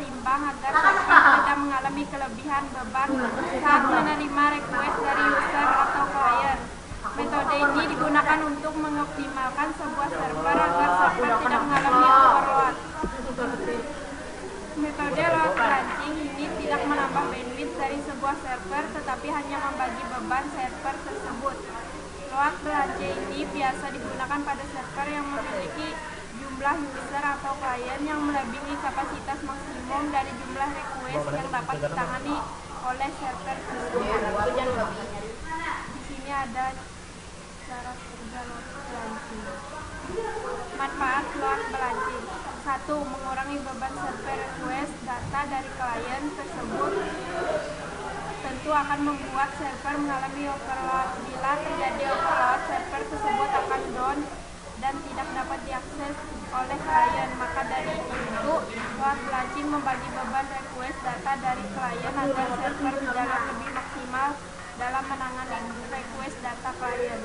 seimbang agar server tidak mengalami kelebihan beban saat menerima request dari user atau klien. Metode ini digunakan untuk mengoptimalkan sebuah server agar server tidak mengalami overload. Metode load balancing ini tidak menambah bandwidth dari sebuah server, tetapi hanya membagi beban server tersebut. Load balancing ini biasa digunakan pada server yang memiliki jumlah user atau klien yang melebihi kapasitas maksimum dari jumlah request yang dapat ditangani oleh server tersebut. Di sini ada cara kerja load balancing. Manfaat load balancing: 1. Mengurangi beban server request data dari klien tersebut tentu akan membuat server mengalami overload. Bila terjadi overload, server tersebut akan down dan tidak dapat diakses oleh klien. Maka dari itu, load balancing membagi beban request data dari klien agar server berjalan lebih maksimal dalam menangani request data klien.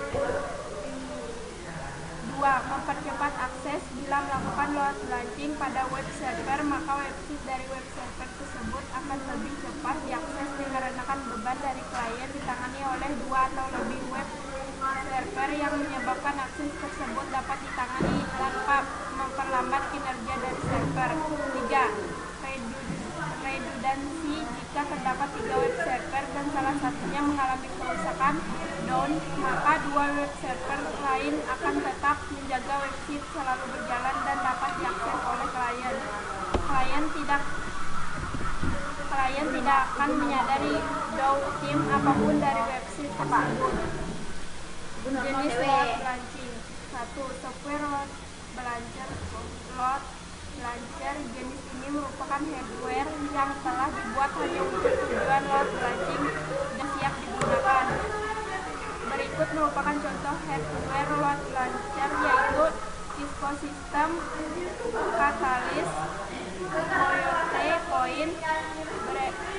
2. Mempercepat akses. Bila melakukan load balancing pada web server, maka website dari web server tersebut akan lebih cepat diakses dikarenakan beban dari klien ditangani oleh 2 atau lebih web server yang menyebabkan akses tersebut dapat ditangani tanpa memperlambat kinerja dari server. 3. Redundancy. Jika terdapat 3 web server dan salah satunya mengalami kerusakan down, maka 2 web server lain akan tetap menjaga website selalu berjalan dan dapat diakses oleh klien. Klien tidak akan menyadari downtime apapun dari website tersebut. Jenis load balancing. 1. Software load balancer. Load balancer jenis ini merupakan hardware yang telah dibuat hanya untuk tujuan load balancing dan siap digunakan. Berikut merupakan contoh hardware load balancer, yaitu Cisco System, Catalyst, Coyote, Point,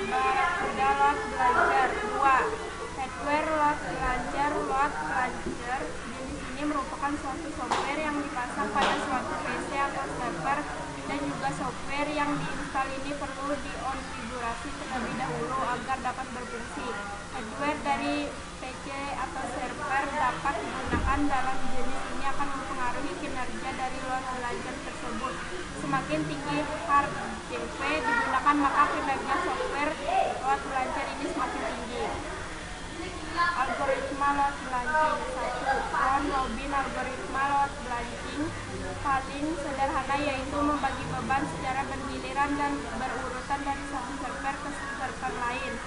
Barracuda load balancer. 2. Hardware load balancer. Load balancer jenis ini merupakan suatu software yang dipasang pada suatu PC atau server, dan juga software yang diinstal ini perlu dikonfigurasi terlebih dahulu agar dapat berfungsi. Hardware dari PC atau server dapat digunakan dalam jenis ini akan mempengaruhi kinerja dari load balancer tersebut. Semakin tinggi HARP digunakan, maka kinerja software load balancer ini semakin tinggi. Algoritma load balancing. 1. Round robin algoritma load balancing paling sederhana, yaitu membagi beban secara bergiliran dan berurutan dari satu server ke server lain.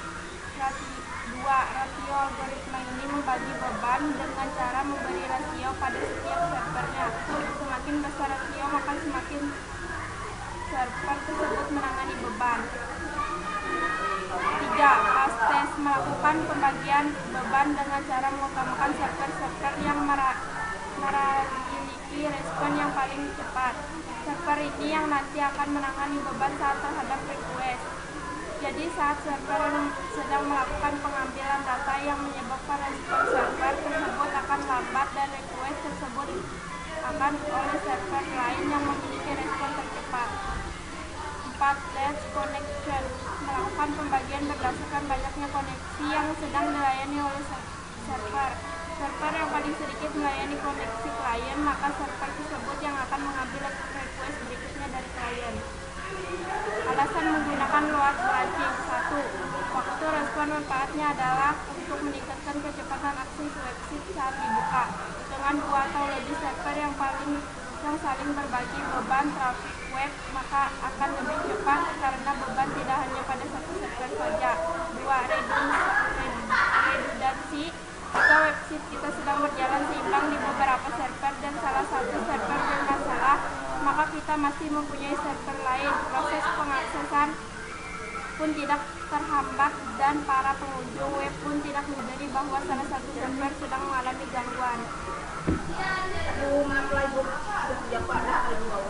2. Rasio algoritma ini membagi beban dengan cara memberi rasio pada setiap servernya. Semakin besar rasio, maka semakin server tersebut menangani beban. 3. Fast test melakukan pembagian beban dengan cara mengutamakan server-server yang memiliki respon yang paling cepat. Server ini yang nanti akan menangani beban saat terhadap request. Jadi saat server sedang melakukan pengambilan data yang menyebabkan respon server tersebut akan lambat dan request tersebut akan oleh server lain yang memiliki respon tercepat. 4. Test connection melakukan pembagian berdasarkan banyaknya koneksi yang sedang dilayani oleh server. Server yang paling sedikit melayani koneksi klien, maka server tersebut yang akan mengambil request berikutnya dari klien. Alasan menggunakan load balancing. 1. Waktu respon manfaatnya adalah untuk meningkatkan kecepatan akses website saat dibuka. Dengan 2 atau lebih server yang saling berbagi beban trafik web, maka akan lebih cepat karena beban tidak hanya pada satu server saja. 2. Redundancy. Jika website kita sedang berjalan seimbang di beberapa server dan salah satu server bermasalah, maka kita masih mempunyai server lain. Proses pengaksesan pun tidak terhambat dan para pengunjung web pun tidak menyadari bahwa salah satu server sedang mengalami gangguan.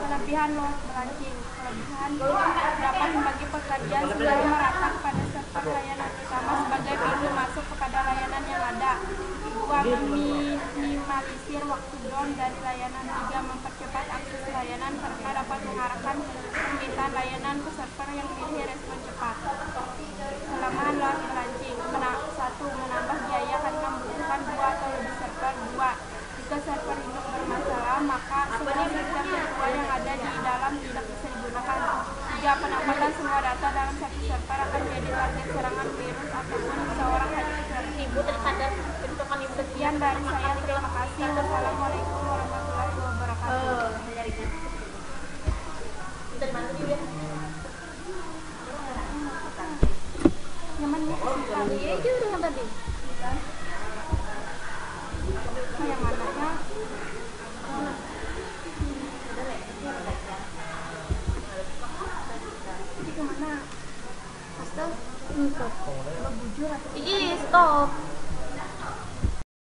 Kelebihan load balancing. Kelebihan dapat membagi pekerjaan secara merata pada server layanan utama sebagai pintu masuk kepada layanan yang ada. 2. Meminimalisir waktu down dari layanan. 3. Mempercepat akses layanan karena dapat mengarahkan permintaan layanan ke server yang Iya, itu udah yang tadi. Yang mananya? Jadi kemana? Stop. Ih, stop.